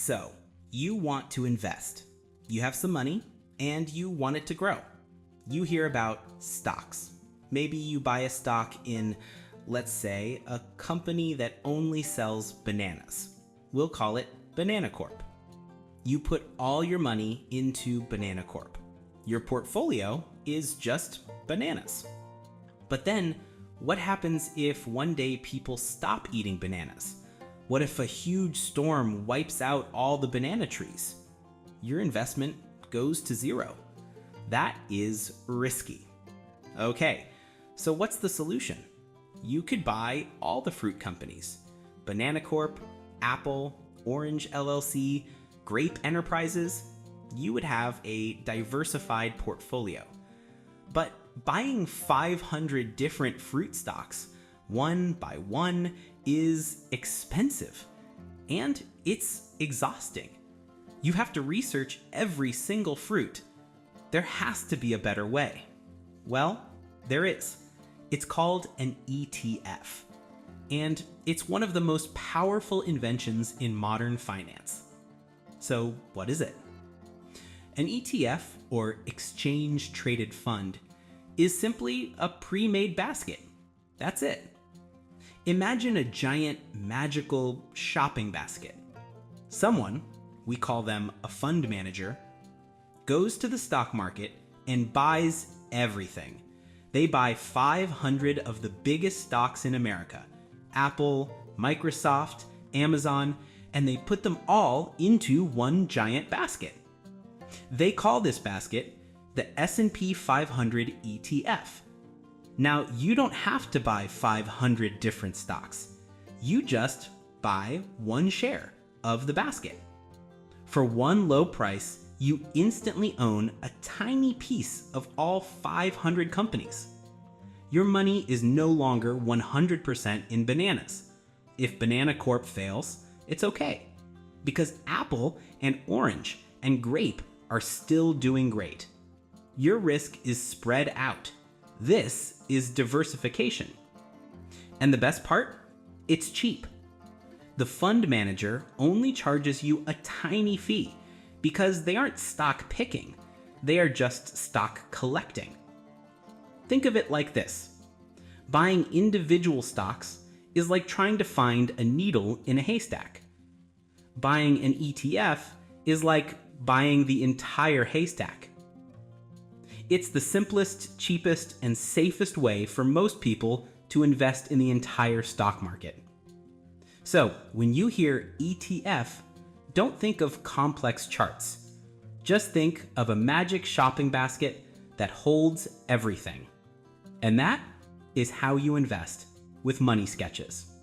So, you want to invest. You have some money and you want it to grow. You hear about stocks. Maybe you buy a stock in, let's say, a company that only sells bananas. We'll call it Banana Corp. You put all your money into Banana Corp. Your portfolio is just bananas. But then, what happens if one day people stop eating bananas? What if a huge storm wipes out all the banana trees? Your investment goes to zero. That is risky. Okay, so what's the solution? You could buy all the fruit companies. Banana Corp, Apple, Orange LLC, Grape Enterprises. You would have a diversified portfolio. But buying 500 different fruit stocks, one by one, is expensive. And it's exhausting. You have to research every single fruit. There has to be a better way. Well, there is. It's called an ETF. And it's one of the most powerful inventions in modern finance. So what is it? An ETF, or exchange traded fund, is simply a pre-made basket. That's it. Imagine a giant magical shopping basket. Someone, we call them a fund manager, goes to the stock market and buys everything. They buy 500 of the biggest stocks in America, Apple, Microsoft, Amazon, and they put them all into one giant basket. They call this basket the S&P 500 ETF. Now, you don't have to buy 500 different stocks. You just buy one share of the basket. For one low price, you instantly own a tiny piece of all 500 companies. Your money is no longer 100% in bananas. If Banana Corp fails, it's okay, because Apple and Orange and Grape are still doing great. Your risk is spread out. This is diversification. And the best part? It's cheap. The fund manager only charges you a tiny fee because they aren't stock picking. They are just stock collecting. Think of it like this. Buying individual stocks is like trying to find a needle in a haystack. Buying an ETF is like buying the entire haystack. It's the simplest, cheapest, and safest way for most people to invest in the entire stock market. So, when you hear ETF, don't think of complex charts. Just think of a magic shopping basket that holds everything. And that is how you invest with MoneySketches.